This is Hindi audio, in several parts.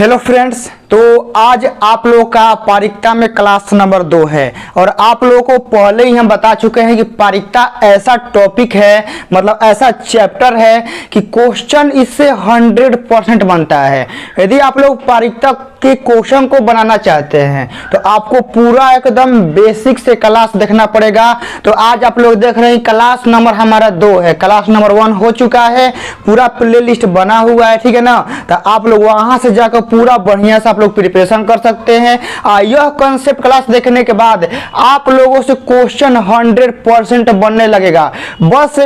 हेलो फ्रेंड्स, तो आज आप लोगों का पारीक्षा में क्लास नंबर 2 है और आप लोगों को पहले ही हम बता चुके हैं कि पारीक्षा ऐसा टॉपिक है, मतलब ऐसा चैप्टर है कि क्वेश्चन इससे 100% बनता है। यदि आप लोग पारीक्षा के क्वेश्चन को बनाना चाहते हैं तो आपको पूरा एकदम बेसिक से क्लास देखना पड़ेगा। तो आज आप लोग देख रहे हैं क्लास नंबर हमारा 2 है, क्लास नंबर 1 हो चुका है, पूरा प्ले लिस्ट बना हुआ है, ठीक है ना। तो आप लोग वहां से जाकर पूरा बढ़िया से आप लोग प्रिपरेशन कर सकते हैं। यह कॉन्सेप्ट क्लास देखने के बाद आप लोगों से क्वेश्चन 100% बनने लगेगा। बस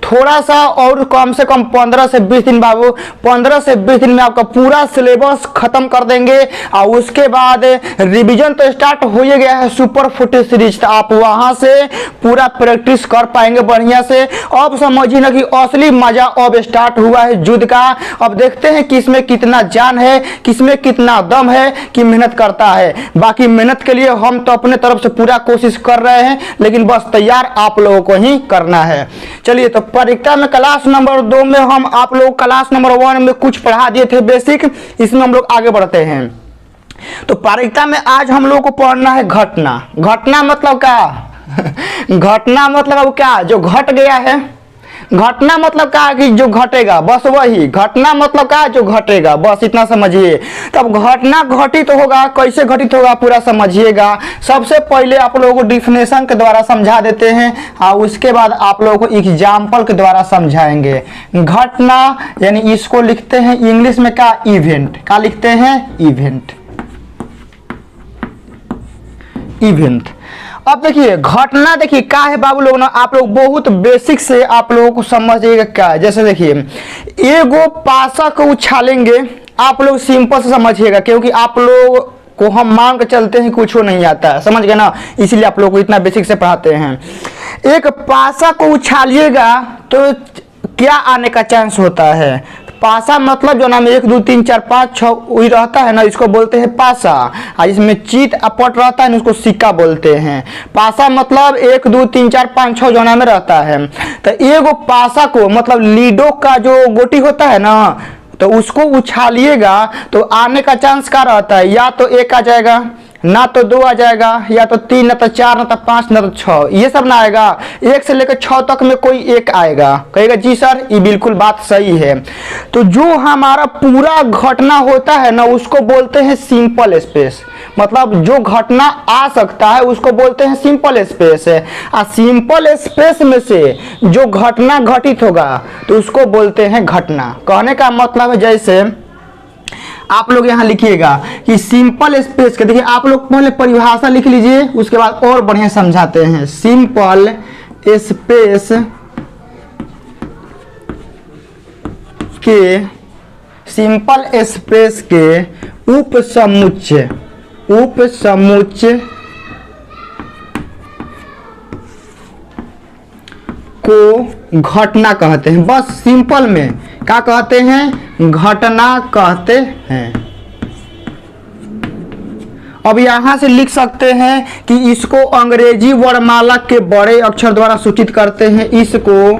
थोड़ा सा और कम से कम 15 से 20 दिन बाबू, 15 से 20 दिन में आपका पूरा सिलेबस खत्म कर देंगे और उसके बाद रिवीजन तो स्टार्ट हो ही गया है सुपर 40 सीरीज। तो आप वहां से पूरा प्रैक्टिस कर पाएंगे बढ़िया से। अब समझिए ना कि असली मजा अब स्टार्ट हुआ है युद्ध का। अब देखते हैं कि इसमें कितना जान है, किसमें कितना दम है, कि मेहनत करता है। बाकी मेहनत के लिए हम तो अपने तरफ से पूरा कोशिश कर रहे हैं, लेकिन बस तैयार आप लोगों को ही करना है। चलिए, तो परीक्षा में क्लास नंबर 2 में हम आप लोग क्लास नंबर 1 में कुछ पढ़ा दिए थे बेसिक, इसमें हम लोग आगे बढ़ते हैं। तो परीक्षा में आज हम लोग को पढ़ना है घटना। घटना मतलब क्या? घटना मतलब अब क्या जो घट गया है, घटना मतलब क्या कि जो घटेगा, बस वही। घटना मतलब क्या जो घटेगा, बस इतना समझिए। तब घटना घटित होगा, कैसे घटित होगा पूरा समझिएगा। सबसे पहले आप लोगों को डिफिनेशन के द्वारा समझा देते हैं और उसके बाद आप लोगों को एग्जाम्पल के द्वारा समझाएंगे। घटना यानी इसको लिखते हैं इंग्लिश में क्या? इवेंट। क्या लिखते हैं? इवेंट। इवेंट। अब देखिए घटना, देखिए क्या है बाबू लोग ना, आप लोग बहुत बेसिक से आप लोगों को समझिएगा क्या है। जैसे देखिए एगो पासा को उछालेंगे, आप लोग सिंपल से समझिएगा, क्योंकि आप लोग को हम मान के चलते हैं कुछ नहीं आता है, समझ गए ना, इसीलिए आप लोग को इतना बेसिक से पढ़ाते हैं। एक पासा को उछालिएगा तो क्या आने का चांस होता है? पासा मतलब जो नाम 1 2 3 4 5 6 वही रहता है ना, इसको बोलते हैं पासा। और इसमें चीत अपट रहता है ना, उसको सिक्का बोलते हैं। पासा मतलब 1 2 3 4 5 6 जोना में रहता है। तो एगो पासा को मतलब लीडो का जो गोटी होता है ना, तो उसको उछालिएगा तो आने का चांस क्या रहता है? या तो 1 आ जाएगा, ना तो 2 आ जाएगा, या तो 3, ना तो 4, ना तो 5, ना तो 6, ये सब ना आएगा। 1 से लेकर 6 तक में कोई एक आएगा। कहेगा जी सर ये बिल्कुल बात सही है। तो जो हमारा पूरा घटना होता है ना, उसको बोलते हैं सिंपल स्पेस। मतलब जो घटना आ सकता है उसको बोलते हैं सिंपल स्पेस है। और सिंपल स्पेस में से जो घटना घटित होगा तो उसको बोलते हैं घटना। कहने का मतलब है, जैसे आप लोग यहाँ लिखिएगा कि सिंपल स्पेस के, देखिए आप लोग पहले परिभाषा लिख लीजिए, उसके बाद और बढ़िया समझाते हैं। सिंपल स्पेस के, सिंपल स्पेस के उपसमुच्चय, उपसमुच्चय को घटना कहते हैं। बस सिंपल में क्या कहते हैं? घटना कहते हैं। अब यहां से लिख सकते हैं कि इसको अंग्रेजी वर्णमाला के बड़े अक्षर द्वारा सूचित करते हैं। इसको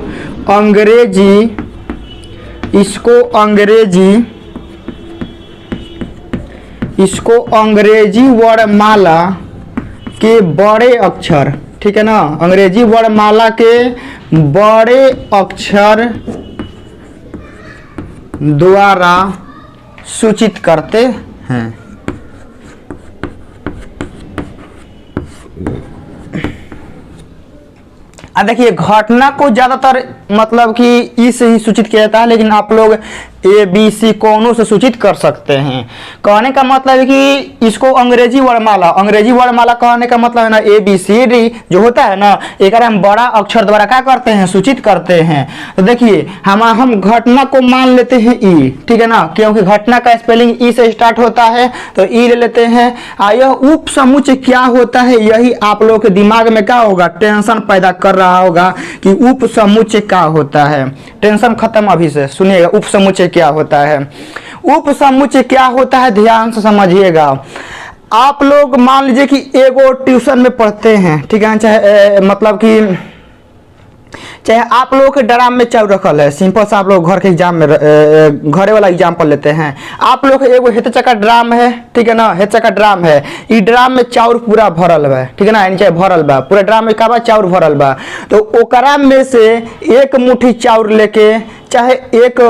अंग्रेजी वर्णमाला के बड़े अक्षर, ठीक है ना, अंग्रेजी वर्णमाला के बड़े अक्षर द्वारा सूचित करते हैं। देखिए घटना को ज्यादातर मतलब कि ई से ही सूचित किया जाता है, लेकिन आप लोग ABC कोनों से सूचित कर सकते हैं। कहने का मतलब है कि इसको अंग्रेजी वर्णमाला कहने का मतलब है ना ABCD जो होता है ना, एक हम बड़ा अक्षर द्वारा क्या करते हैं? सूचित करते हैं। तो देखिए हम घटना को मान लेते हैं E, ठीक है ना, क्योंकि घटना का स्पेलिंग E से स्टार्ट होता है, तो E ले लेते हैं। यह उपसमुच्चय क्या होता है, यही आप लोगों के दिमाग में क्या होगा? टेंशन पैदा कर रहा होगा कि उपसमुच्चय क्या होता है। टेंशन खत्म अभी से, सुनिएगा उपसमुच्चय क्या होता है। उपसमुच्चय क्या होता है ध्यान से समझिएगा। आप लोग मान लीजिए कि एगो ट्यूशन में पढ़ते हैं, ठीक है, चाहे मतलब कि चाहे आप लोगों के ड्राम में चाउर रखल है, सिंपल सा आप लोग घर के एग्जाम में घरे वाला एग्जाम्पल लेते हैं। आप लोग एगो हेतचा का ड्राम है, ठीक है ना, हेतचा का ड्राम है, ई ड्राम में चाउर पूरा भरल बा, ठीक है ना, चाहे भरल बा पूरा ड्राम में का बा चाउर भरल बा। तो ओकरा में से एक मुट्ठी चाउर लेके, चाहे 1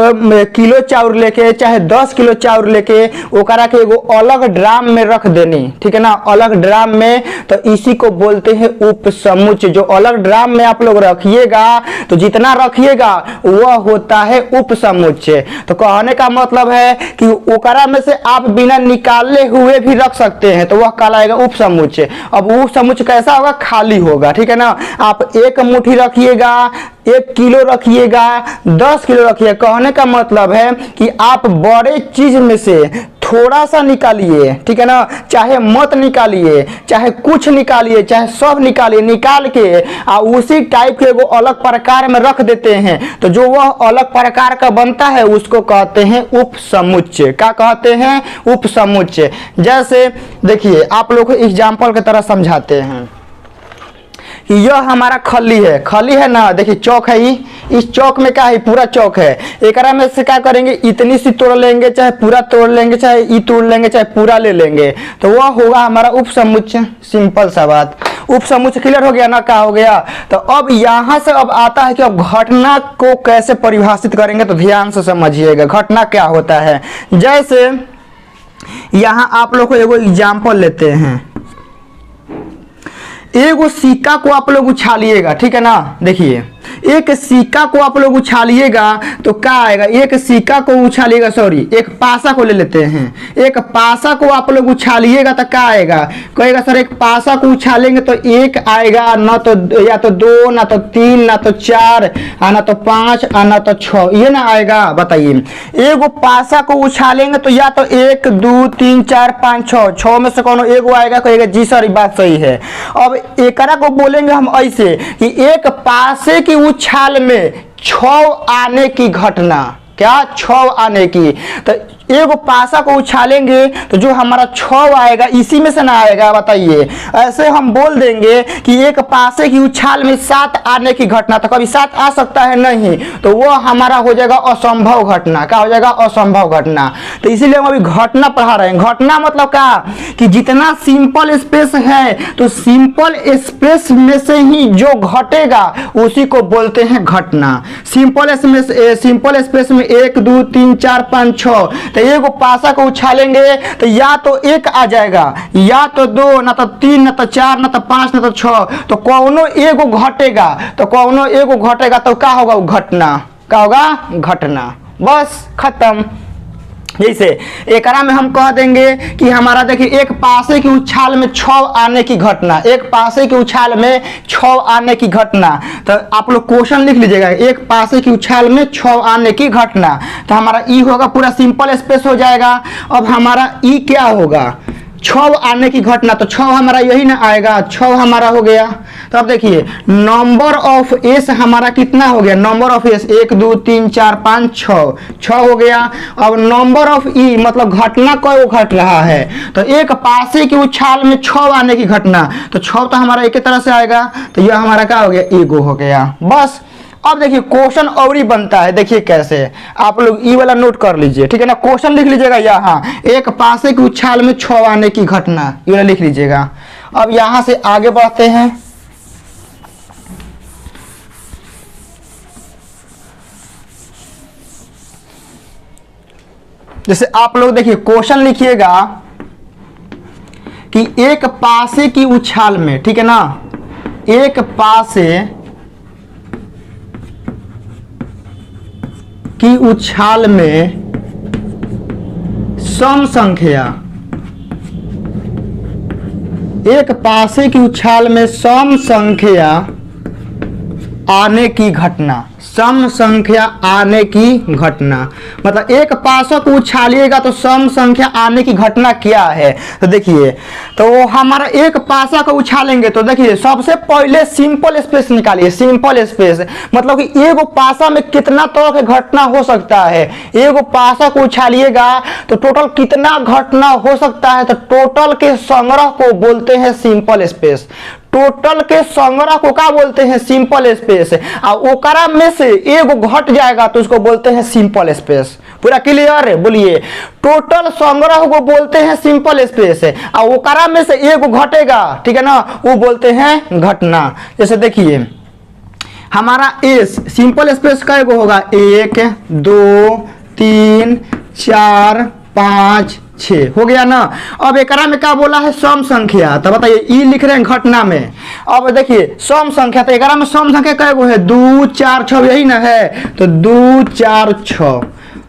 किलो चाउर लेके, चाहे 10 किलो चाउर लेके ओकरा के एगो अलग ड्राम में रख देनी, ठीक है ना, अलग ड्राम में। तो इसी को बोलते हैं उपसमुच्चय। जो अलग ड्राम में आप लोग रखिएगा तो जितना रखिएगा वह होता है उपसमुच्चय। तो कहने का मतलब है कि ओकरा में से आप बिना निकाले हुए भी रख सकते हैं, तो वह कहलाएगा उपसमुच्चय। अब उपसमुच्चय कैसा होगा, खाली होगा, ठीक है ना। आप 1 मुट्ठी रखिएगा, 1 किलो रखिएगा, 10 किलो रखिए। कहने का मतलब है कि आप बड़े चीज में से थोड़ा सा निकालिए, ठीक है ना, चाहे मत निकालिए, चाहे कुछ निकालिए, चाहे सब निकालिए, निकाल के उसी टाइप के एगो अलग प्रकार में रख देते हैं। तो जो वह अलग प्रकार का बनता है उसको कहते हैं उपसमुच्चय। क्या कहते हैं, उपसमुच्चय। जैसे देखिए आप लोग को एग्जाम्पल की तरह समझाते हैं कि यह हमारा खली है ना, देखिए चौक है ही, इस चौक में क्या है, पूरा चौक है। एकरा में से क्या करेंगे, इतनी सी तोड़ लेंगे, चाहे पूरा तोड़ लेंगे, चाहे ई तोड़ लेंगे, चाहे पूरा ले लेंगे, तो वह होगा हमारा उपसमुच्चय। सिंपल सा बात, उपसमुच्चय क्लियर हो गया ना, क्या हो गया। तो अब यहाँ से अब आता है कि अब घटना को कैसे परिभाषित करेंगे, तो ध्यान से समझिएगा घटना क्या होता है। जैसे यहाँ आप लोग को एगो एग्जाम्पल लेते हैं, एगो सिक्का को आप लोग उछालिएगा, ठीक है ना, देखिए एक सिक्का को आप लोग उछालिएगा तो क्या आएगा, एक सिक्का को उछालिएगा, सॉरी एक पासा को ले लेते हैं, एक पासा को आप लोग उछालिएगा तो क्या आएगा, कहेगा सर एक पासा को उछालेंगे तो 1 आएगा, ना तो या तो 2, ना तो 3, ना तो 4, ना तो 5, ना तो 6, ये ना आएगा। बताइए एगो पासा को उछालेंगे तो या तो 1, 2, 3, 4, 5, 6 में से कौन एगो आएगा, कहेगा जी सर ये बात सही है। अब एकरा को बोलेंगे हम ऐसे कि एक पासे की उछाल में 6 आने की घटना, क्या 6 आने की। तो एगो पासा को उछालेंगे तो जो हमारा 6 आएगा इसी में से ना आएगा, बताइए। ऐसे हम बोल देंगे कि एक पासे की उछाल में 7 आने की घटना, तो कभी 7 आ सकता है नहीं, तो वो हमारा हो जाएगा असंभव घटना। क्या हो जाएगा, असंभव घटना। तो इसीलिए हम अभी घटना पढ़ा रहे हैं। घटना मतलब क्या कि जितना सिंपल स्पेस है तो सिंपल स्पेस में से ही जो घटेगा उसी को बोलते हैं घटना। सिंपल स्पेस में 1, 2, 3, 4, 5, 6, तो एगो पासा को उछालेंगे तो या तो 1 आ जाएगा, या तो 2, ना तो 3, ना तो 4, ना तो 5, ना तो 6, तो कौनो एगो घटेगा, तो कौनो एगो घटेगा तो क्या होगा, वो घटना। क्या होगा, घटना। बस खत्म। जैसे एकरा में हम कह देंगे कि हमारा देखिए एक पासे की उछाल में 6 आने की घटना, एक पासे की उछाल में 6 आने की घटना। तो आप लोग क्वेश्चन लिख लीजिएगा, एक पासे की उछाल में 6 आने की घटना। तो हमारा ई होगा, पूरा सिंपल स्पेस हो जाएगा। अब हमारा ई क्या होगा, 6 आने की घटना, तो 6 हमारा यही ना आएगा, 6 हमारा हो गया। तो अब देखिए नंबर ऑफ एस हमारा कितना हो गया, नंबर ऑफ एस 1, 2, 3, 4, 5, 6 हो गया। अब नंबर ऑफ ई मतलब घटना को घट रहा है, तो एक पासे की उछाल में 6 आने की घटना, तो 6 तो हमारा एक ही तरह से आएगा, तो यह हमारा क्या हो गया, ईगो हो गया। बस अब देखिए क्वेश्चन और ही बनता है, देखिए कैसे, आप लोग ई वाला नोट कर लीजिए, ठीक है ना। क्वेश्चन लिख लीजिएगा यहाँ, एक पासे की उछाल में 6 आने की घटना, ये वाला लिख लीजिएगा। अब यहाँ से आगे बढ़ते हैं। जैसे आप लोग देखिए क्वेश्चन लिखिएगा कि एक पासे की उछाल में, ठीक है ना, एक पासे की उछाल में सम संख्या, एक पासे की उछाल में सम संख्या आने की घटना, सम संख्या आने की घटना मतलब एक पासा को उछालिएगा तो सम संख्या आने की घटना क्या है। तो देखिए, तो हमारा एक पासा को उछालेंगे तो देखिए सबसे पहले सिंपल स्पेस निकालिए। सिंपल स्पेस मतलब कि एगो पासा में कितना तरह के घटना हो सकता है। एगो पासा को उछालिएगा तो टोटल कितना घटना हो सकता है, तो टोटल के संग्रह को बोलते हैं सिंपल स्पेस। टोटल के संग्रह को क्या बोलते हैं? Simple space. और ओकरा में से एगो घट जाएगा तो उसको बोलते हैं सिंपल स्पेस। पूरा क्लियर है? बोलिए। टोटल संग्रह को बोलते हैं सिंपल स्पेस और ओकरा में से एगो घटेगा, ठीक है ना, वो बोलते हैं घटना। जैसे देखिए हमारा एस सिंपल स्पेस का एगो होगा 1 2 3 4 5 6 हो गया ना। अब एकरा में क्या बोला है? सम संख्या। तो बताइए ई लिख रहे हैं घटना में। अब देखिए सम संख्या, तो एकरा में सम संख्या क्या है? 2 4 6, यही ना है। तो 2 4 6,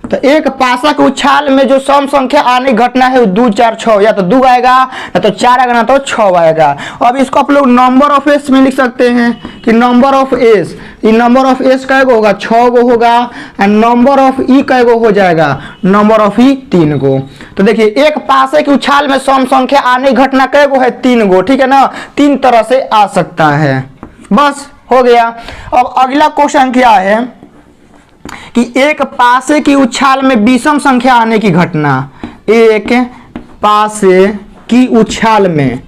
तो एक पासा के उछाल में जो सम संख्या आने घटना है वो 2 4 6, या तो 2 आएगा ना तो 4 आएगा ना तो 6 आएगा। अब इसको आप लोग नंबर ऑफ एस में लिख सकते हैं कि नंबर ऑफ एस, ये नंबर ऑफ एस का एगो होगा 6 गो होगा, और नंबर ऑफ ई का एगो हो जाएगा नंबर ऑफ ई 3 गो। तो देखिए एक पासे के उछाल में सम संख्या आने घटना कै गो है? 3 गो, ठीक है ना। 3 तरह से आ सकता है। बस हो गया। अब अगला क्वेश्चन क्या है कि एक पासे की उछाल में विषम संख्या आने की घटना। एक पासे की उछाल में,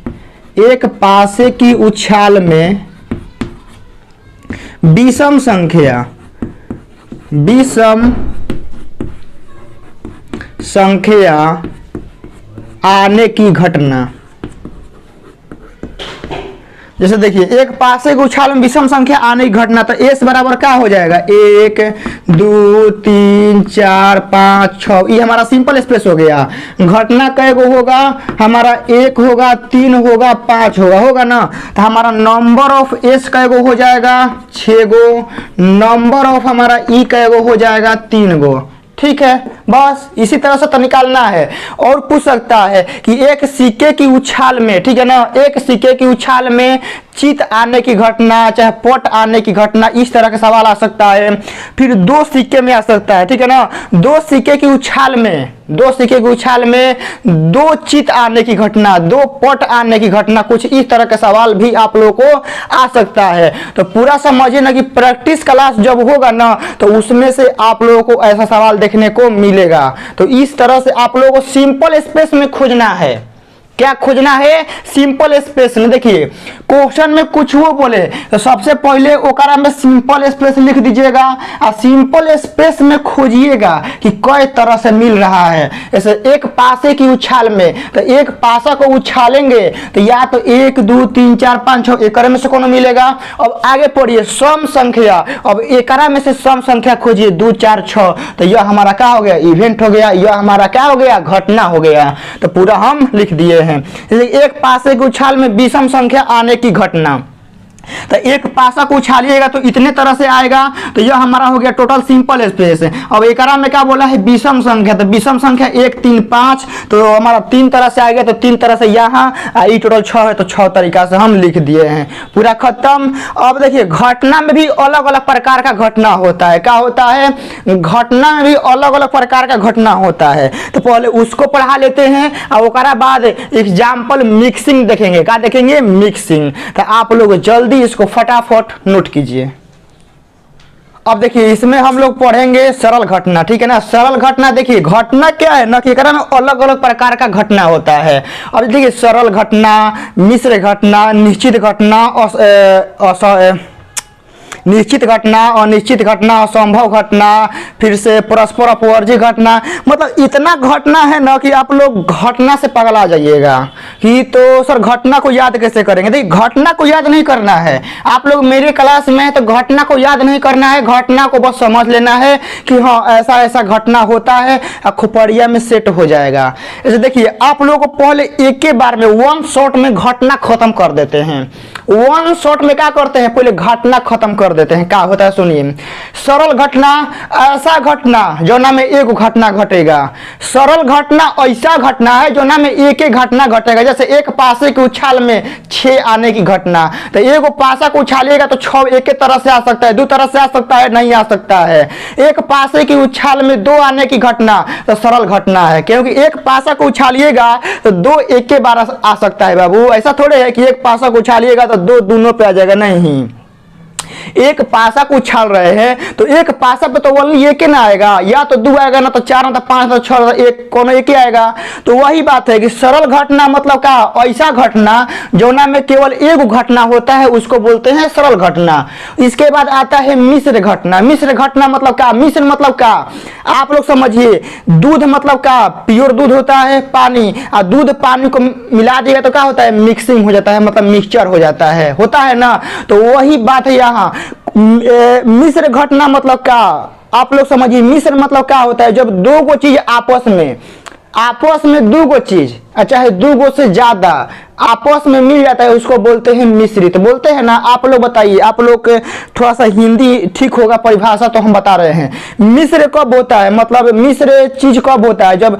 एक पासे की उछाल में विषम संख्या, विषम संख्या आने की घटना। जैसे देखिए एक पासे के उछाल में विषम संख्या आने की घटना, तो एस बराबर क्या हो जाएगा? 1 2 3 4 5 6, ये हमारा सिंपल स्पेस हो गया। घटना कै गो होगा? हमारा 1 होगा, 3 होगा, 5 होगा ना। तो हमारा नंबर ऑफ एस कै गो हो जाएगा? 6 गो। नंबर ऑफ हमारा ई कै गो हो जाएगा? 3 गो। ठीक है, बस इसी तरह से तो निकालना है। और पूछ सकता है कि एक सिक्के की उछाल में, ठीक है ना, एक सिक्के की उछाल में चित आने की घटना, चाहे पट आने की घटना, इस तरह का सवाल आ सकता है। फिर 2 सिक्के में आ सकता है, ठीक है ना। 2 सिक्के की उछाल में, 2 सिक्के की उछाल में 2 चित आने की घटना, 2 पट आने की घटना, कुछ इस तरह का सवाल भी आप लोगों को आ सकता है। तो पूरा समझिए ना कि प्रैक्टिस क्लास जब होगा ना तो उसमें से आप लोगों को ऐसा सवाल देखने को मिलेगा। तो इस तरह से आप लोगों को सिंपल स्पेस में खोजना है। क्या खोजना है? सिंपल स्पेस में। देखिए क्वेश्चन में कुछ वो बोले तो सबसे पहले ओकरा में सिंपल स्पेस लिख दीजिएगा और सिंपल स्पेस में खोजिएगा कि कई तरह से मिल रहा है। जैसे एक पासे की उछाल में, तो एक पासा को उछालेंगे तो या तो 1 2 3 4 5 6 एकरा में से कौन मिलेगा। अब आगे पढ़िए सम संख्या। अब एकरा में से सम संख्या खोजिए 2 4 6, तो यह हमारा क्या हो गया? इवेंट हो गया। यह हमारा क्या हो गया? घटना हो गया। तो पूरा हम लिख दिए हैं। एक पासे के उछाल में विषम संख्या आने की घटना, तो एक पासा को उछालिएगा तो इतने तरह से आएगा। तो यह हमारा हो गया टोटल सिंपल स्पेस। अब एकरा में क्या बोला है? विषम संख्या। तो विषम संख्या 1 3 5, तो हमारा 3 तरह से आएगा। तो 3 तरह से यहाँ ई टोटल 6 है, तो 6 तरीका से हम लिख दिए हैं। पूरा खत्म। अब देखिए घटना में भी अलग अलग प्रकार का घटना होता है। क्या होता है? घटना में भी अलग अलग प्रकार का घटना होता है। तो पहले उसको पढ़ा लेते हैं और ओकरा बाद एग्जाम्पल मिक्सिंग देखेंगे। क्या देखेंगे? मिक्सिंग। तो आप लोग जल्दी इसको फटाफट नोट कीजिए। अब देखिए इसमें हम लोग पढ़ेंगे सरल घटना, ठीक है ना। सरल घटना देखिए घटना क्या है ना कि एकरा में अलग अलग प्रकार का घटना होता है। अब देखिए सरल घटना, मिश्र घटना, निश्चित घटना, निश्चित घटना, अनिश्चित घटना, असंभव घटना, फिर से परस्पर अपवर्जी घटना। मतलब इतना घटना है ना कि आप लोग घटना से पगला जाइएगा कि तो सर घटना को याद कैसे करेंगे। देखिए घटना को याद नहीं करना है। आप लोग मेरे क्लास में है तो घटना को याद नहीं करना है, घटना को बस समझ लेना है कि हाँ ऐसा ऐसा घटना होता है, खोपड़िया में सेट हो जाएगा। जैसे देखिए आप लोगों को पहले एक ही बार में 1 शॉट में घटना खत्म कर देते हैं। 1 शॉट में क्या करते हैं? पहले घटना खत्म कर देते हैं। क्या होता है सुनिए। सरल घटना ऐसा घटना जो ना में एक घटना घटेगा। सरल घटना ऐसा घटना है जो ना में एक ही घटना घटेगा। जैसे एक पासे के उछाल में 6 आने की घटना, तो एक पासा को उछालिएगा तो 6 एक तरह से आ सकता है, 2 तरह से आ सकता है, नहीं आ सकता है। एक पासे की उछाल में 2 आने की घटना तो सरल घटना है, क्योंकि एक पासा को उछालिएगा तो 2 एक के बार आ सकता है। बाबू ऐसा थोड़े है कि एक पासा को उछालिएगा तो 2 दोनों पे आ जाएगा, नहीं। एक पासा को उछाल रहे हैं तो एक पासा पे तो ओनली एक ही ना आएगा, या तो 2 आएगा, ना तो 4, ना तो 5, ना तो 6, एक कोनो एक ही आएगा। तो वही बात है कि सरल घटना मतलब का ऐसा घटना जोना में केवल एक घटना होता है उसको बोलते हैं सरल घटना। इसके बाद आता है मिश्र घटना। मिश्र घटना मतलब का, मिश्र मतलब का आप लोग समझिए, दूध मतलब का प्योर दूध होता है पानी, और दूध पानी को मिला दिया तो क्या होता है, मिक्सिंग हो जाता है, मतलब मिक्सचर हो जाता है, होता है ना। तो वही बात है यहाँ। मिश्र घटना मतलब का आप लोग समझिए, मिश्र मतलब क्या होता है, जब दो गो चीज आपस में दो गो चीज, चाहे 2 गो से ज्यादा आपस में मिल जाता है उसको बोलते हैं मिश्रित, बोलते हैं ना। आप लोग बताइए, आप लोग थोड़ा सा हिंदी ठीक होगा, परिभाषा तो हम बता रहे हैं। मिश्र कब होता है, मतलब मिश्र चीज कब होता है, जब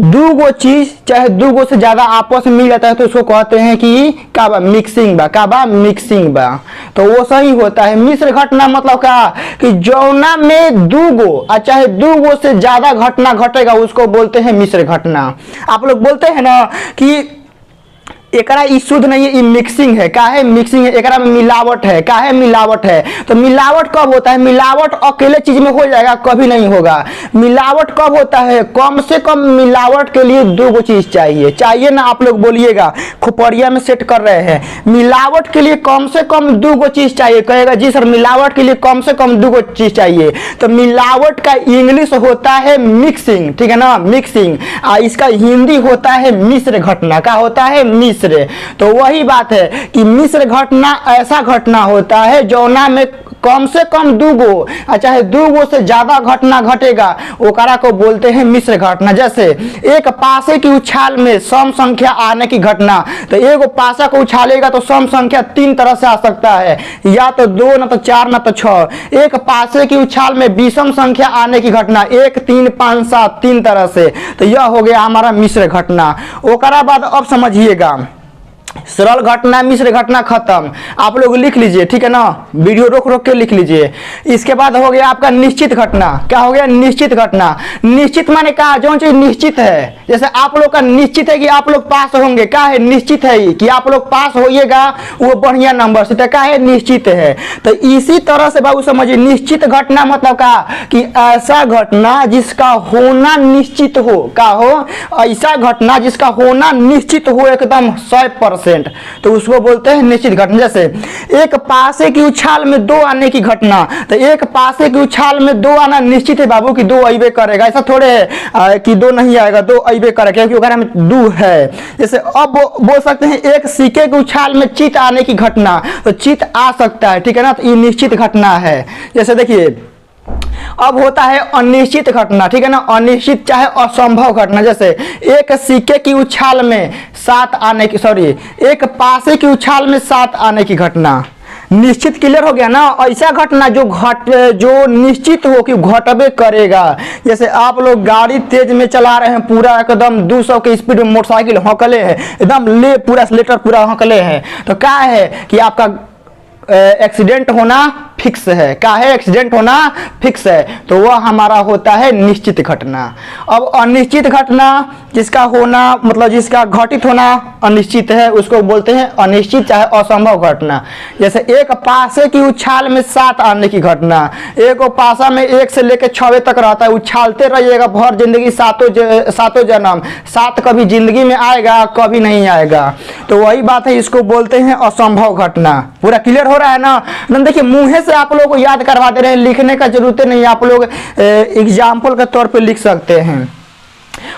2 गो चीज चाहे 2 गो से ज्यादा आपस में मिल जाता है तो उसको कहते हैं कि काबा मिक्सिंग बा, काबा मिक्सिंग बा। तो वो सही होता है। मिश्र घटना मतलब का कि जौना में 2 गो चाहे 2 गो से ज्यादा घटना घटेगा उसको बोलते हैं मिश्र घटना। आप लोग बोलते हैं ना कि एकरा ई शुद्ध नहीं है, ई मिक्सिंग है। का है मिक्सिंग है, एकरा में मिलावट है। का है मिलावट है। तो मिलावट कब होता है, मिलावट अकेले चीज में हो जाएगा, कभी नहीं होगा। मिलावट कब होता है, कम से कम मिलावट के लिए 2 गो चीज चाहिए ना। आप लोग बोलिएगा, खोपड़िया में सेट कर रहे हैं, मिलावट के लिए कम से कम 2 गो चीज चाहिए। कहेगा जी सर मिलावट के लिए कम से कम 2 गो चीज चाहिए। तो मिलावट का इंग्लिश होता है मिक्सिंग, ठीक है ना, मिक्सिंग। इसका हिंदी होता है मिश्र घटना। का होता है मिश्र। तो वही बात है कि मिश्र घटना ऐसा घटना होता है जौना में कम से कम 2 गो चाहे 2 गो से ज्यादा घटना घटेगा, ओकरा को बोलते हैं मिश्र घटना। जैसे एक पासे की उछाल में सम संख्या आने की घटना, तो एक पासा को उछालेगा तो सम संख्या 3 तरह से आ सकता है, या तो 2, ना तो 4, ना तो 6। एक पासे की उछाल में विषम संख्या आने की घटना 1, 3, 5, 7 3 तरह से। तो यह हो गया हमारा मिश्र घटना। ओकरा बाद अब समझिएगा, सरल घटना मिश्र घटना खत्म। आप लोग लिख लीजिए, ठीक है ना, वीडियो रोक रोक के लिख लीजिए। इसके बाद हो गया आपका निश्चित घटना। क्या हो गया, निश्चित घटना। निश्चित माने कहा जो चीज निश्चित है, जैसे आप लोग का निश्चित है कि आप लोग पास होंगे। क्या है, निश्चित है कि आप लोग पास होइएगा, वो बढ़िया नंबर से, क्या है, निश्चित है। तो इसी तरह से बाबू समझिए, निश्चित घटना मतलब का कि ऐसा घटना जिसका होना निश्चित हो। का हो, ऐसा घटना जिसका होना निश्चित हो एकदम 100%, तो उसको बोलते हैं निश्चित घटना। जैसे एक पासे की उछाल में 2 आने की घटना, तो एक पासे की उछाल में 2 आना निश्चित है बाबू कि 2 अइबे करेगा। ऐसा थोड़े है कि 2 नहीं आएगा, 2 अइबे करेगा, क्योंकि ओकरा में 2 है। जैसे अब बोल सकते हैं एक सिक्के की उछाल में चित आने की घटना, तो चित आ सकता है, ठीक है ना, तो ये निश्चित घटना है। जैसे देखिए अब होता है अनिश्चित घटना, ठीक है ना, अनिश्चित चाहे असंभव घटना। जैसे एक सिक्के की उछाल में 7 आने की, सॉरी, एक पासे की उछाल में 7 आने की घटना। निश्चित क्लियर हो गया ना। ऐसा घटना जो निश्चित हो कि घटबे करेगा। जैसे आप लोग गाड़ी तेज में चला रहे हैं, पूरा एकदम 200 की स्पीड में मोटरसाइकिल हौकले है, एकदम ले पूरा स्लेटर पूरा हौकले है, तो क्या है कि आपका एक्सीडेंट होना फिक्स है। क्या है, एक्सीडेंट होना फिक्स है। तो वह हमारा होता है निश्चित घटना। अब अनिश्चित घटना जिसका होना मतलब जिसका घटित होना अनिश्चित है, उसको बोलते हैं अनिश्चित चाहे असंभव घटना। जैसे एक पासे की उछाल में 7 आने की घटना। एक पासा में 1 से लेकर 6 तक रहता है, उछालते रहिएगा भर जिंदगी, सातों जन्म। 7 कभी जिंदगी में आएगा, कभी नहीं आएगा। तो वही बात है, इसको बोलते हैं असंभव घटना। पूरा क्लियर हो रहा है ना। देखिए मुंह से आप लोगों को याद करवा दे रहे हैं, लिखने का जरूरत नहीं, आप लोग एग्जाम्पल के तौर पे लिख सकते हैं।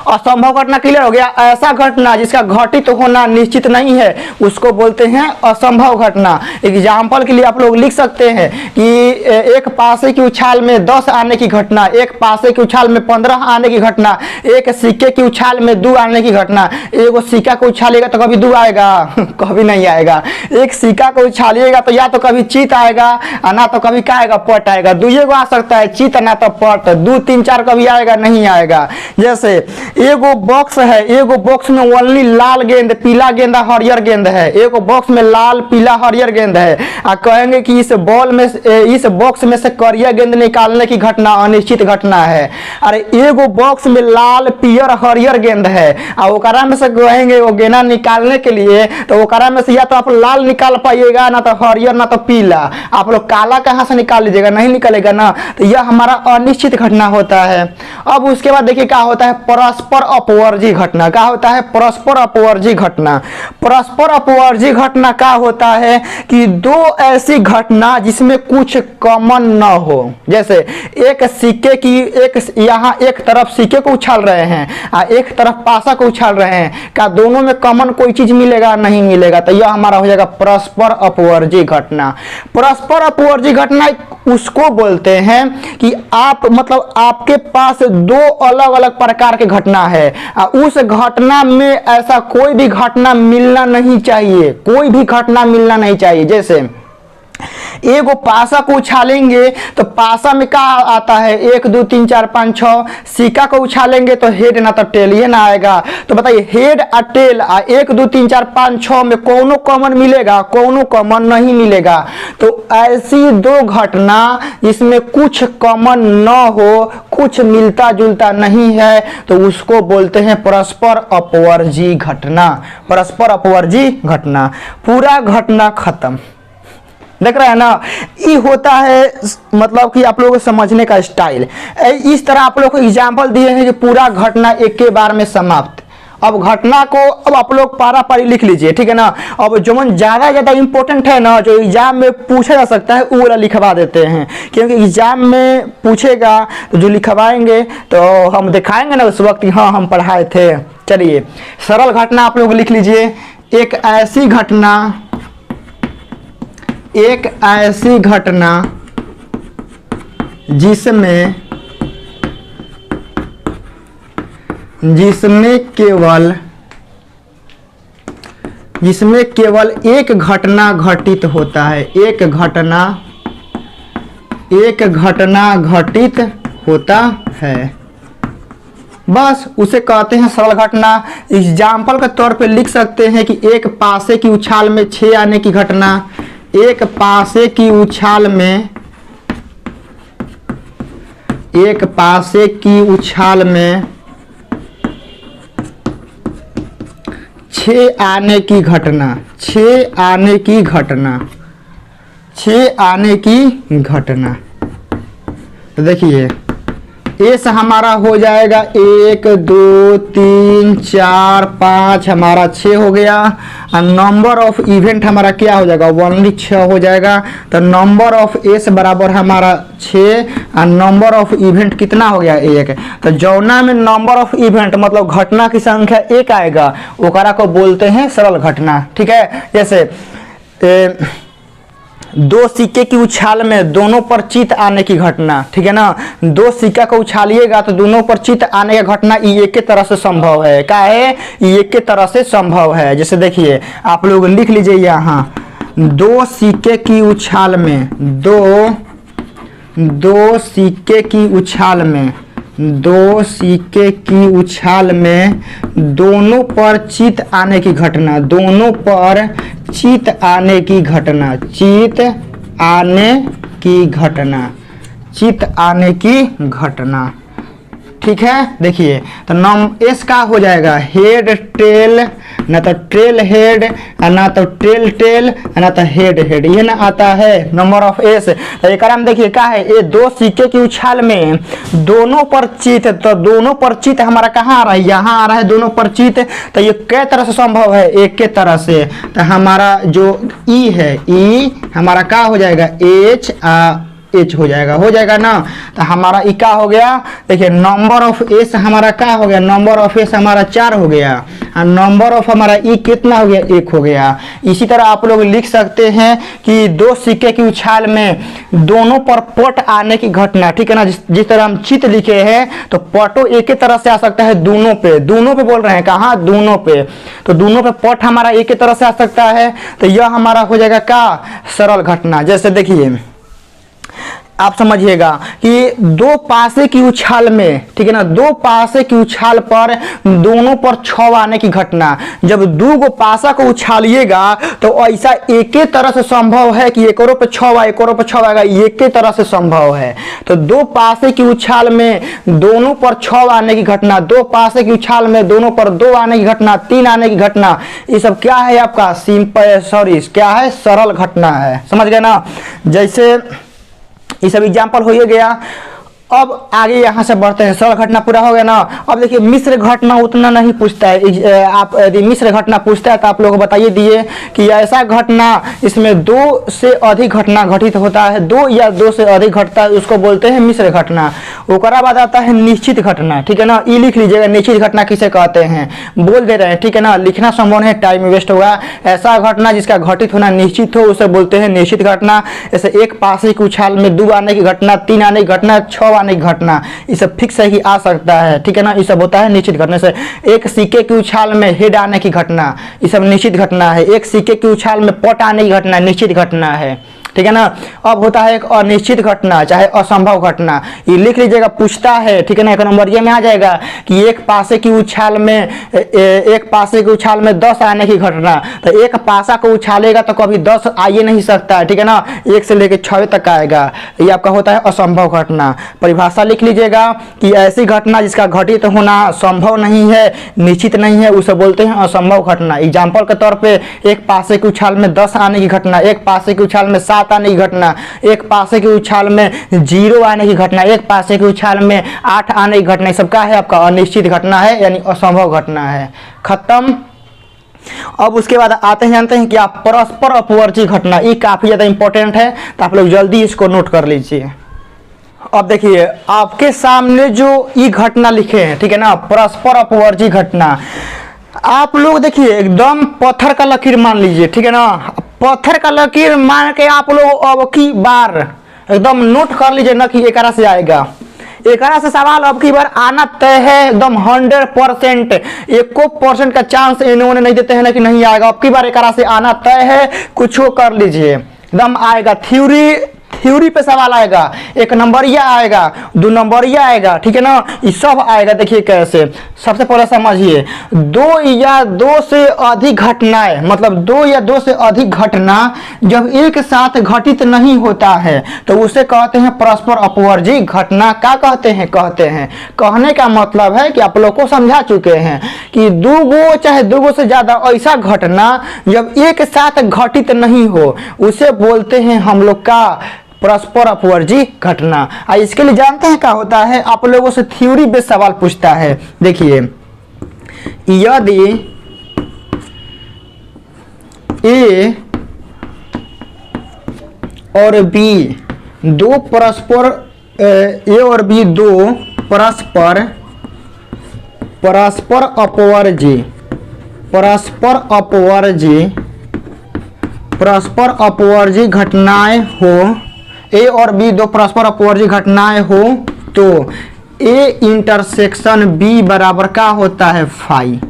असंभव घटना क्लियर हो गया। ऐसा घटना जिसका घटित होना निश्चित नहीं है उसको बोलते हैं असंभव घटना। एग्जाम्पल के लिए आप लोग लिख सकते हैं कि एक पासे की उछाल में 10 आने की घटना, एक पासे की उछाल में 15 आने की घटना, एक सिक्के की उछाल में 2 आने की घटना। एक सिक्का को उछालेगा तो कभी 2 आएगा कभी नहीं आएगा। एक सिक्का को उछालिएगा तो या तो कभी चित आएगा, ना तो कभी क्या आएगा, पट आएगा। 2 आ सकता है, चित ना तो पट। 2, 3, 4 कभी आएगा नहीं आएगा। जैसे एगो बॉक्स है, एगो बॉक्स में ओनली लाल गेंद, पीला गेंद, हरियर गेंद है। एगो बॉक्स में लाल, पीला, हरियर गेंद है। कहेंगे कि इस बॉल में, इस बॉक्स में से करिया गेंद निकालने की घटना अनिश्चित घटना है। अरे एगो बॉक्स में लाल, पीयर, हरियर गेंद है और ओकरा में से कहेंगे वो गेंदा निकालने के लिए, तो ओकरा में से या तो आप लाल निकाल पाइएगा, ना तो हरियर, ना तो पीला। आप लोग काला कहाँ से निकाल लीजिएगा, नहीं निकलेगा ना। तो यह हमारा अनिश्चित घटना होता है। अब उसके बाद देखिए क्या होता है, परस्पर अपवर्जी घटना। क्या होता है, परस्पर अपवर्जी घटना। परस्पर अपवर्जी घटना क्या होता है कि दो ऐसी घटना जिसमें कुछ कॉमन न हो। जैसे एक सिक्के की, एक यहाँ एक तरफ सिक्के को उछाल रहे हैं और एक तरफ पासा को उछाल रहे हैं, क्या दोनों में कॉमन कोई चीज मिलेगा, नहीं मिलेगा। तो यह हमारा हो जाएगा परस्पर अपवर्जी घटना। परस्पर अपवर्जी घटना उसको बोलते हैं कि आप मतलब आपके पास दो अलग अलग प्रकार के घटना है, उस घटना में ऐसा कोई भी घटना मिलना नहीं चाहिए, कोई भी घटना मिलना नहीं चाहिए। जैसे एगो पासा को उछालेंगे तो पासा में क्या आता है, 1 2 3 4 5 6। सिक्का को उछालेंगे तो हेड ना तो टेल, ये ना आएगा। तो बताइए हेड और टेल 1 2 3 4 5 6 में कौनो कॉमन मिलेगा, कौनो कॉमन नहीं मिलेगा। तो ऐसी दो घटना इसमें कुछ कॉमन न हो, कुछ मिलता जुलता नहीं है, तो उसको बोलते हैं परस्पर अपवर्जी घटना। परस्पर अपवर्जी घटना। पूरा घटना खत्म। देख रहे हैं ना, ये होता है मतलब कि आप लोगों को समझने का स्टाइल। इस तरह आप लोग को एग्जाम्पल दिए हैं कि पूरा घटना एक के बार में समाप्त। अब घटना को अब आप लोग पारा पारी लिख लीजिए, ठीक है ना। अब जो मन ज़्यादा इंपॉर्टेंट है ना, जो एग्जाम में पूछा जा सकता है, वो वाला लिखवा देते हैं, क्योंकि एग्जाम में पूछेगा तो जो लिखवाएंगे तो हम दिखाएंगे ना उस वक्त, हाँ हम पढ़ाए थे। चलिए सरल घटना आप लोग लिख लीजिए। एक ऐसी घटना, एक ऐसी घटना जिसमें केवल एक घटना घटित होता है। एक घटना घटित होता है, बस उसे कहते हैं सरल घटना। एग्जाम्पल के तौर पे लिख सकते हैं कि एक पासे की उछाल में 6 आने की घटना। एक पासे की उछाल में 6 आने की घटना। 6 आने की घटना। तो देखिए एस हमारा हो जाएगा 1 2 3 4 5, हमारा 6 हो गया। और नंबर ऑफ इवेंट हमारा क्या हो जाएगा, ओनली 6 हो जाएगा। तो नंबर ऑफ एस बराबर हमारा 6 और नंबर ऑफ इवेंट कितना हो गया, 1। तो जौना में नंबर ऑफ इवेंट मतलब घटना की संख्या 1 आएगा, ओकरा को बोलते हैं सरल घटना। ठीक है। जैसे दो सिक्के की उछाल में दोनों पर चित आने की घटना, ठीक है ना। दो सिक्का को उछालिएगा तो दोनों पर चित आने की घटना एक के तरह से संभव है। क्या है, एक के तरह से संभव है। जैसे देखिए आप लोग लिख लीजिए यहाँ, दो सिक्के की उछाल में दो सिक्के की उछाल में दोनों पर चित आने की घटना। दोनों पर चित आने की घटना। चित आने की घटना। ठीक है। देखिए तो नम एस का हो जाएगा हेड टेल, ना तो ट्रेल हेड, ना तो ट्रेल टेल, ना तो हेड हेड, ये ना आता है नंबर ऑफ एस। तो एक हम देखिए क्या है, ये दो सिक्के की उछाल में दोनों पर चित, तो दोनों पर चित हमारा कहाँ आ रहा है, यहाँ आ रहा है दोनों पर चित। तो ये कै तरह से संभव है, एक के तरह से। तो हमारा जो ई है, ई हमारा क्या हो जाएगा, एच हो जाएगा ना। तो हमारा ई का हो गया, देखिए नंबर ऑफ एस हमारा क्या हो गया, नंबर ऑफ एस हमारा 4 हो गया और नंबर ऑफ हमारा ई कितना हो गया, 1 हो गया। इसी तरह आप लोग लिख सकते हैं कि दो सिक्के की उछाल में दोनों पर पट आने की घटना, ठीक है ना। जिस तरह हम चित लिखे हैं तो पटो एक ही तरह से आ सकता है, दोनों पे बोल रहे हैं, कहाँ, दोनों पे। तो दोनों पे पट हमारा एक ही तरह से आ सकता है। तो यह हमारा हो जाएगा क्या, सरल घटना। जैसे देखिए आप समझिएगा कि दो पासे की उछाल में, ठीक है ना, दो पासे की उछाल पर दोनों पर 6 आने की घटना। जब दो गो पासा को उछालिएगा तो ऐसा एक ही तरह से संभव है कि एक पे 6 आए, एक पे 6 आएगा, एक ही तरह से संभव है। तो दो पासे की उछाल में दोनों पर 6 आने की घटना, दो पासे की उछाल में दोनों पर 2 आने की घटना, 3 आने की घटना, ये सब क्या है आपका क्या है, सरल घटना है। समझ गए ना। जैसे ये सब एग्जाम्पल हो गया। अब आगे यहाँ से बढ़ते हैं। सरल घटना पूरा हो गया ना। अब देखिए मिश्र घटना उतना नहीं पूछता है। आप यदि मिश्र घटना पूछता है तो आप लोग बताइए दिए कि ऐसा घटना इसमें 2 से अधिक घटना घटित होता है, 2 या 2 से अधिक घटता है, उसको बोलते हैं मिश्र घटना। ओकरा बाद आता है निश्चित घटना, ठीक है ना। ये लिख लीजिएगा, निश्चित घटना किसे कहते हैं, बोल दे रहे हैं, ठीक है ना। लिखना संभव है, टाइम वेस्ट होगा। ऐसा घटना जिसका घटित होना निश्चित हो उसे बोलते हैं निश्चित घटना। जैसे एक पासे की उछाल में 2 आने की घटना, 3 आने की घटना, 6 आने की घटना, ये सब फिक्स ही आ सकता है, ठीक है ना। ये सब होता है निश्चित घटना से। एक सिक्के की उछाल में हेड आने की घटना, ये सब निश्चित घटना है। एक सिक्के की उछाल में पट आने की घटना निश्चित घटना है, ठीक है ना। अब होता है एक अनिश्चित घटना, चाहे असंभव घटना। ये लिख लीजिएगा, पूछता है, ठीक है ना। एक नंबर ये में आ जाएगा कि एक पासे की उछाल में 10 आने की घटना। तो एक पासा को उछालेगा तो कभी 10 आ ही नहीं सकता है, ठीक है ना। 1 से लेकर 6 तक आएगा, ये आपका होता है असंभव घटना। परिभाषा लिख लीजिएगा कि ऐसी घटना जिसका घटित होना संभव नहीं है, निश्चित नहीं है, उसे बोलते हैं असंभव घटना। एग्जाम्पल के तौर पे एक पासे की उछाल में 10 आने की घटना, एक पासे की उछाल में 7 आने की घटना, एक पासे की उछाल में 0 आने की घटना, एक पासे की उछाल में 8 आने की घटना, सब क्या है आपका अनिश्चित घटना है, यानी असंभव घटना है। खत्म। अब उसके बाद आते हैं, जानते हैं क्या, परस्पर अपवर्ती घटना। ये काफी ज्यादा इंपॉर्टेंट है, तो आप लोग जल्दी इसको नोट कर लीजिए। अब देखिए आपके सामने जो ये घटना लिखे हैं, ठीक है ना, परस्पर अपवर्ती घटना। आप लोग देखिए एकदम पत्थर का लकीर मान लीजिए, ठीक है ना। पत्थर का लकीर मान के आप लोग अब की बार एकदम नोट कर लीजिए ना कि एकरा से आएगा, एकरा से सवाल अब की बार आना तय है, एकदम 100%। 1% का चांस इन्होंने नहीं देते हैं ना कि नहीं आएगा। अब की बार एकरा से आना तय है, कुछ कर लीजिए, एकदम आएगा। थ्योरी पे सवाल आएगा, 1 नंबरिया आएगा, 2 नंबरिया आएगा, ठीक है ना। ये सब आएगा। देखिए कैसे, सबसे पहले समझिए, 2 या 2 से अधिक घटनाएं, मतलब 2 या 2 से अधिक घटना जब एक साथ घटित नहीं होता है तो उसे कहते हैं परस्पर अपवर्ती घटना। क्या कहते हैं कहने का मतलब है कि आप लोग को समझा चुके हैं कि 2 गो चाहे 2 गो से ज्यादा ऐसा घटना जब एक साथ घटित नहीं हो उसे बोलते हैं हम लोग का परस्पर अपवर्ती घटना। इसके लिए जानते हैं क्या होता है, आप लोगों से थ्योरी बेस्ड सवाल पूछता है। देखिए, यदि ए और बी दो परस्पर ए और बी दो परस्पर अपवर्ती घटनाएं हो, ए और बी दो परस्पर अपवर्ती घटनाएं हो तो ए इंटरसेक्शन बी बराबर का होता है फाई,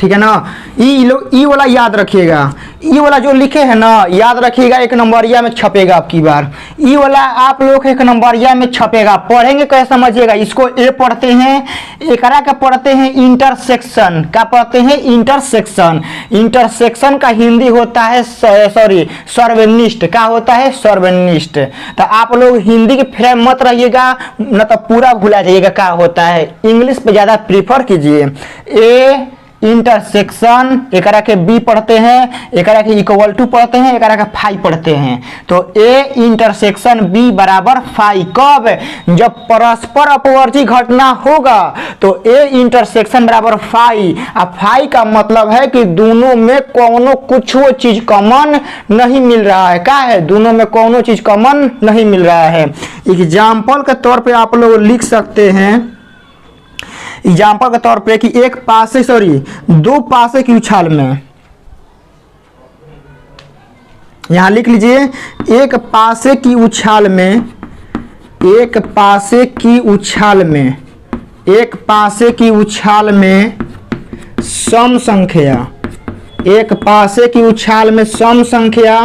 ठीक है ना। ई वाला याद रखिएगा, ई वाला जो लिखे है ना याद रखिएगा, 1 नंबरिया में छपेगा आपकी बार। ई वाला आप लोग 1 नंबरिया में छपेगा। पढ़ेंगे कैसे समझिएगा, इसको ए पढ़ते हैं, एकरा का पढ़ते हैं इंटरसेक्शन। क्या पढ़ते हैं, इंटरसेक्शन। इंटरसेक्शन का हिंदी होता है सर्वनिष्ठ। क्या होता है, सर्वनिष्ठ। तो आप लोग हिंदी के फ्रेम मत रहिएगा, न तो पूरा भुला जाइएगा क्या होता है। इंग्लिश पे ज्यादा प्रीफर कीजिए। ए इंटरसेक्शन, एकरा के बी पढ़ते हैं, एकरा के इक्वल टू पढ़ते हैं, एकरा का फाई पढ़ते हैं। तो ए इंटरसेक्शन बी बराबर फाई। कब, जब परस्पर अपवर्ती घटना होगा तो ए इंटरसेक्शन बराबर फाई। अब फाई का मतलब है कि दोनों में कोनो कुछ चीज कॉमन नहीं मिल रहा है। क्या है, दोनों में कोनो चीज कॉमन नहीं मिल रहा है। एग्जाम्पल के तौर पे आप लोग लिख सकते हैं, एग्जाम्पल के तौर पे कि दो पासे की उछाल में, यहां लिख लीजिए, एक पासे की उछाल में सम संख्या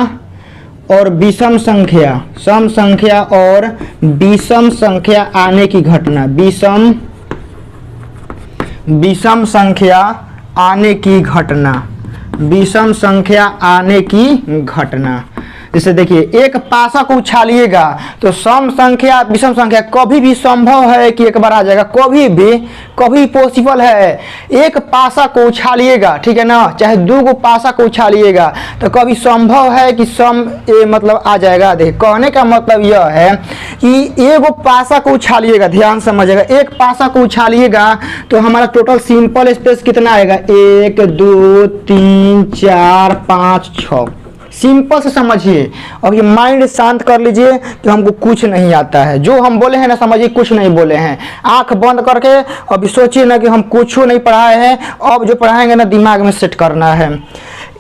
और विषम संख्या, सम संख्या और विषम संख्या आने की घटना, विषम संख्या आने की घटना, विषम संख्या आने की घटना। जैसे देखिए, एक पासा को उछालिएगा तो सम संख्या विषम संख्या कभी भी संभव है कि एक बार आ जाएगा, कभी पॉसिबल है। एक पासा को उछालिएगा, ठीक है ना, चाहे दो गो पासा को उछालिएगा तो कभी संभव है कि सम मतलब आ जाएगा। देखिए, कहने का मतलब यह है कि एक पासा को उछालिएगा, ध्यान समझिएगा, एक पासा को उछालिएगा तो हमारा टोटल सिंपल स्पेस कितना आएगा, 1 2 3 4 5 6। सिंपल से समझिए। अब ये माइंड शांत कर लीजिए कि हमको कुछ नहीं आता है, जो हम बोले हैं ना समझिए कुछ नहीं बोले हैं। आंख बंद करके अभी सोचिए ना कि हम कुछ नहीं पढ़ाए हैं, अब जो पढ़ाएंगे ना दिमाग में सेट करना है।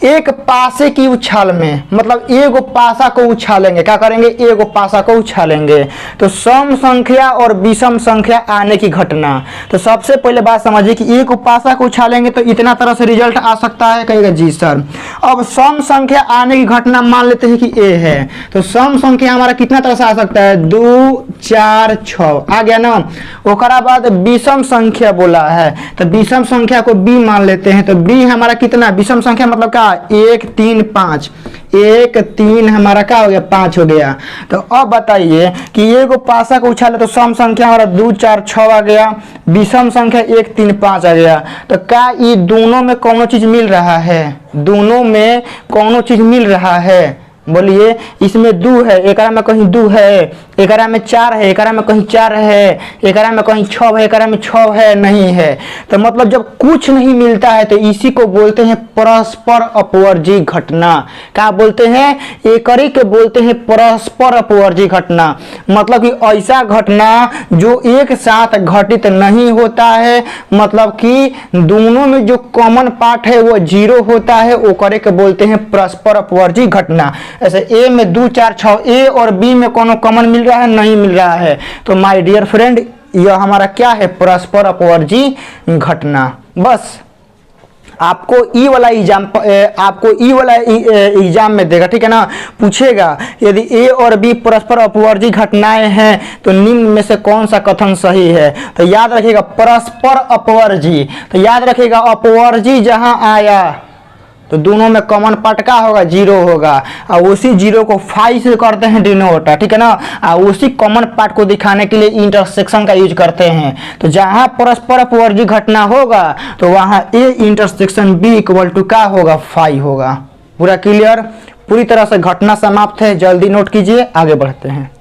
एक पासे की उछाल में मतलब एगो पासा को उछालेंगे, क्या करेंगे, एगो पासा को उछालेंगे तो सम संख्या और विषम संख्या आने की घटना। तो सबसे पहले बात समझिए कि एगो पासा को उछालेंगे तो इतना तरह से रिजल्ट आ सकता है, कहेगा जी सर। अब सम संख्या आने की घटना मान लेते हैं कि ए है, तो सम संख्या हमारा कितना तरह से आ सकता है, 2 4 6 आ गया ना। ओकरा बाद विषम संख्या बोला है तो विषम संख्या को बी मान लेते हैं, तो बी हमारा कितना, विषम संख्या मतलब क्या, 1 3 5, 1 3 हमारा क्या हो गया, 5 हो गया। तो अब बताइए कि एगो पासा को उछाले तो सम संख्या हमारा 2 4 6 आ गया, विषम संख्या 1 3 5 आ गया। तो क्या ये दोनों में कौनो चीज मिल रहा है, दोनों में कौनो चीज मिल रहा है, बोलिए। इसमें 2 है, एकरा में कहीं 2 है, एकरा में 4 है, एकरा में कहीं 4 है, एकरा में कहीं 6 है, एकरा में 6 है, नहीं है। तो मतलब जब कुछ नहीं मिलता है तो इसी को बोलते हैं परस्पर अपवर्जी घटना। क्या बोलते हैं, एकरी के बोलते हैं परस्पर अपवर्जी घटना। मतलब कि ऐसा घटना जो एक साथ घटित नहीं होता है, मतलब कि दोनों में जो कॉमन पार्ट है वो 0 होता है, ओकरे के बोलते हैं परस्पर अपवर्जी घटना। ऐसे ए में 2 4 6, ए और बी में कोनो कॉमन मिल रहा है, नहीं मिल रहा है, तो माय डियर फ्रेंड यह हमारा क्या है, परस्पर अपवर्जी घटना। बस आपको ई वाला एग्जाम में देगा, ठीक है ना, पूछेगा यदि ए और बी परस्पर अपवर्जी घटनाएं हैं तो निम्न में से कौन सा कथन सही है। तो याद रखिएगा परस्पर अपवर्जी, तो याद रखिएगा अपवर्जी जहां आया तो दोनों में कॉमन पार्ट का होगा, 0 होगा, और उसी 0 को 5 से करते हैं डिनोट, ठीक है ना, और उसी कॉमन पार्ट को दिखाने के लिए इंटरसेक्शन का यूज करते हैं। तो जहां परस्पर अपवर्जी घटना होगा तो वहां A intersection B equal to क्या होगा, 5 होगा। पूरा क्लियर, पूरी तरह से घटना समाप्त है, जल्दी नोट कीजिए, आगे बढ़ते हैं।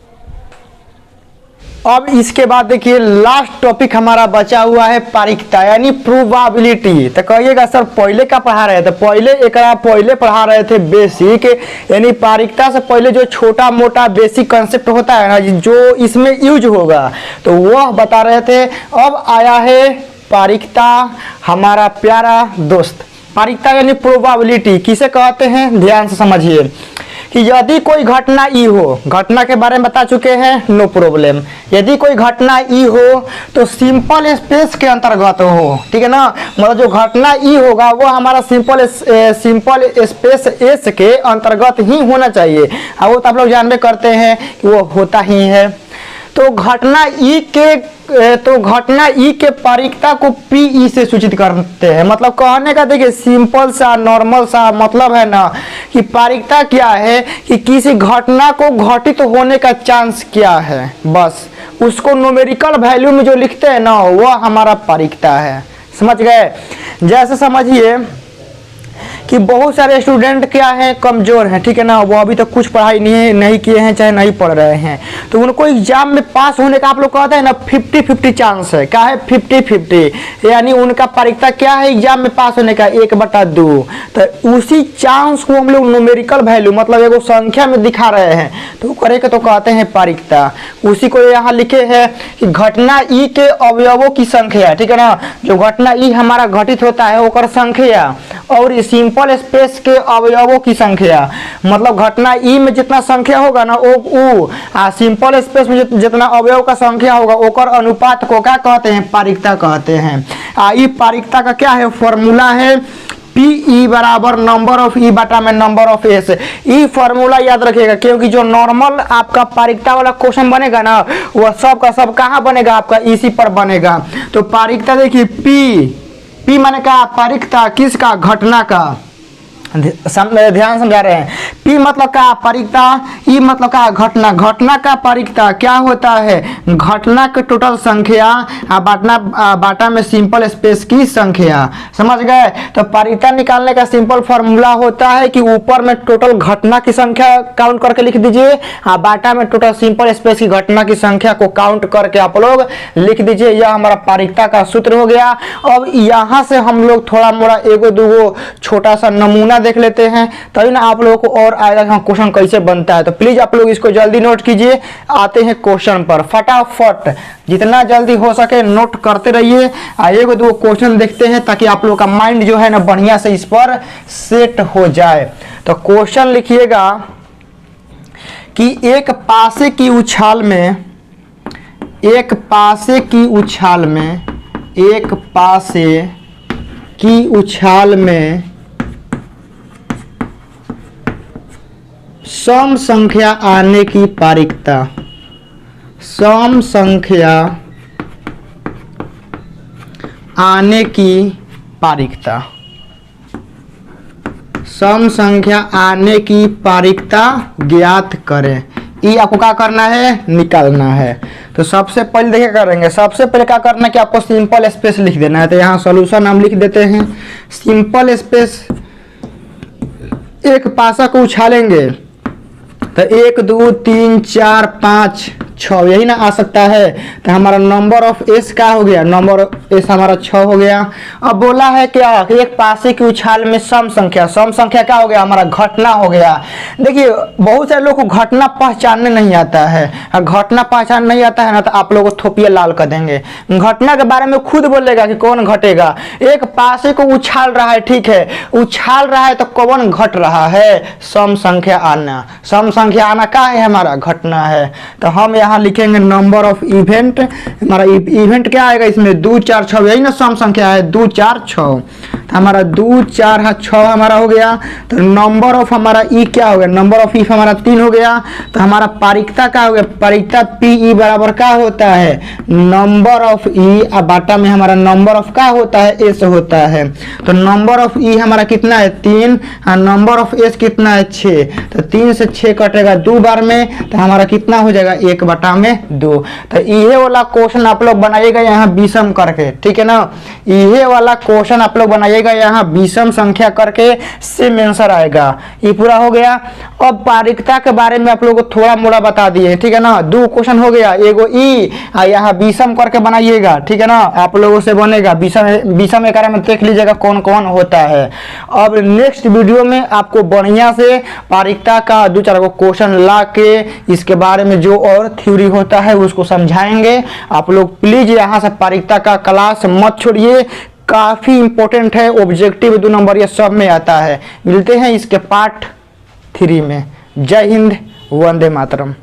अब इसके बाद देखिए लास्ट टॉपिक हमारा बचा हुआ है पारिकता यानी प्रोबेबिलिटी। तो कहिएगा सर पहले क्या पढ़ा रहे थे, पहले पढ़ा रहे थे बेसिक, यानी पारिकता से पहले जो छोटा मोटा बेसिक कंसेप्ट होता है ना जो इसमें यूज होगा तो वह बता रहे थे। अब आया है पारिकता, हमारा प्यारा दोस्त। पारिकता यानी प्रोबेबिलिटी किसे कहते हैं, ध्यान से समझिए कि यदि कोई घटना ई हो, घटना के बारे में बता चुके हैं, नो प्रॉब्लम। यदि कोई घटना ई हो तो सिंपल स्पेस के अंतर्गत हो, ठीक है ना, मतलब जो घटना ई होगा वो हमारा सिंपल स्पेस एस के अंतर्गत ही होना चाहिए, और वो तो आप लोग जानबे करते हैं कि वो होता ही है। तो घटना ई के पारिकता को पी से सूचित करते हैं। मतलब कहने का देखिए सिंपल सा नॉर्मल सा मतलब है ना कि पारिकता क्या है कि किसी घटना को घटित होने का चांस क्या है, बस उसको न्यूमेरिकल वैल्यू में जो लिखते हैं ना वह हमारा पारिकता है। समझ गए। जैसे समझिए कि बहुत सारे स्टूडेंट क्या हैं, कमज़ोर हैं, ठीक है ना, वो अभी तक कुछ पढ़ाई नहीं किए हैं, चाहे नहीं पढ़ रहे हैं, तो उनको एग्जाम में पास होने का आप लोग कहते हैं ना 50-50 चांस है। क्या है, 50-50, यानी उनका पारिकता क्या है एग्जाम में पास होने का, 1/2। तो उसी चांस को हम लोग न्यूमेरिकल वैल्यू मतलब एगो संख्या में दिखा रहे हैं तो करेंगे तो कहते हैं पारिकता। उसी को यहाँ लिखे है कि घटना ई के अवयवों की संख्या, ठीक है ना, जो घटना ई हमारा घटित होता है ओकर संख्या और सिंपल स्पेस के अवयवों की संख्या, मतलब घटना ई में जितना संख्या होगा ना वो सिंपल स्पेस में जितना अवयव का संख्या होगा ओकर अनुपात को क्या कहते हैं, पारिकता कहते हैं। ई पारिकता का क्या है, फॉर्मूला है पी ई बराबर नंबर ऑफ ई बटा में number of S. E formula याद रखिएगा, क्योंकि जो नॉर्मल आपका पारिकता वाला क्वेश्चन बनेगा ना, वह सब का सब कहाँ बनेगा, आपका इसी पर बनेगा। तो पारिकता देखिए, पी माने का पारिकता किसका, घटना का। ध्यान समझा रहे हैं। पी मतलब का पारिकता, ई मतलब का घटना। घटना का पारिकता क्या होता है, घटना के टोटल संख्या बाटा में सिंपल स्पेस की संख्या। समझ गए। तो पारिकता निकालने का सिंपल फॉर्मूला होता है कि ऊपर में टोटल घटना की संख्या काउंट करके लिख दीजिए, बाटा में टोटल सिंपल स्पेस की घटना की संख्या को काउंट करके आप लोग लिख दीजिए। यह हमारा पारिकता का सूत्र हो गया। अब यहाँ से हम लोग थोड़ा मोड़ा एगो दूगो छोटा सा नमूना देख लेते हैं, तभी ना आप लोगों को और आएगा कि क्वेश्चन कैसे बनता है। तो प्लीज आप लोग इसको जल्दी नोट कीजिए। आते हैं क्वेश्चन पर, फटाफट जितना जल्दी हो सके नोट करते रहिए। एक दो क्वेश्चन देखते हैं ताकि आप लोगों का माइंड जो है ना बढ़िया से इस पर सेट हो जाए। तो क्वेश्चन लिखिएगा कि एक पासे की उछाल में सम संख्या आने की पारिकता, सम संख्या आने की पारिकता ज्ञात करें। ये आपको क्या करना है, निकालना है। तो सबसे पहले देखिए करेंगे, सबसे पहले क्या करना है कि आपको सिंपल स्पेस लिख देना है। तो यहाँ सॉल्यूशन हम लिख देते हैं, सिंपल स्पेस। एक पासा को उछालेंगे तो 1 2 3 4 5 6 यही ना आ सकता है। तो हमारा नंबर ऑफ एस क्या हो गया, नंबर ऑफ एस हमारा 6 हो गया। अब बोला है क्या, एक पासे की उछाल में सम संख्या क्या हो गया, हमारा घटना हो गया। देखिए बहुत सारे लोग को घटना पहचानने नहीं आता है। घटना पहचान नहीं आता है ना, तो आप लोगों को थोपिया लाल कर देंगे। घटना के बारे में खुद बोलेगा कि कौन घटेगा। एक पासे को उछाल रहा है, ठीक है, उछाल रहा है तो कौन घट रहा है, सम संख्या आना। सम संख्या आना क्या है, हमारा घटना है। तो हम यहाँ लिखेंगे नंबर ऑफ इवेंट। हमारा इवेंट क्या आएगा इसमें, 2 4 6, यही ना सम संख्या है, 2 4 6। तो हमारा 2 4 6 हमारा हो गया। तो नंबर ऑफ हमारा ई क्या हो गया, नंबर ऑफ ई हमारा 3 हो गया। तो हमारा पारिकता क्या हो गया, पारिकता पी ई बराबर क्या होता है, नंबर ऑफ ई बाटा में हमारा नंबर ऑफ क्या होता है, एस होता है। तो नंबर ऑफ ई हमारा कितना है, 3, नंबर ऑफ एस कितना है, 6। तो 3 से 6 कटेगा 2 बार में, तो हमारा कितना हो जाएगा, 1 बटा में 2। तो ये वाला क्वेश्चन आप लोग बनाइएगा यहाँ विषम करके, ठीक है ना। ये वाला क्वेश्चन आप लोग बनाइएगा यहाँ विषम संख्या करके, सेम आंसर आएगा। ये पूरा हो गया। अब पारिकता के बारे में आप लोगों को थोड़ा मोड़ा बता दिए, ठीक है ना। 2 क्वेश्चन हो गया, एगो ई यहाँ विषम करके बनाइएगा, ठीक है ना। आप लोगों से बनेगा विषम के बारे में देख लीजिएगा कौन कौन होता है। अब नेक्स्ट वीडियो में आपको बढ़िया से पारिकता का 2-4 क्वेश्चन ला के इसके बारे में जो और थ्योरी होता है उसको समझाएंगे। आप लोग प्लीज यहाँ से पारिकता का क्लास मत छोड़िए, काफी इंपॉर्टेंट है। ऑब्जेक्टिव 2 नंबर ये सब में आता है। मिलते हैं इसके पार्ट 3 में। जय हिंद, वंदे मातरम।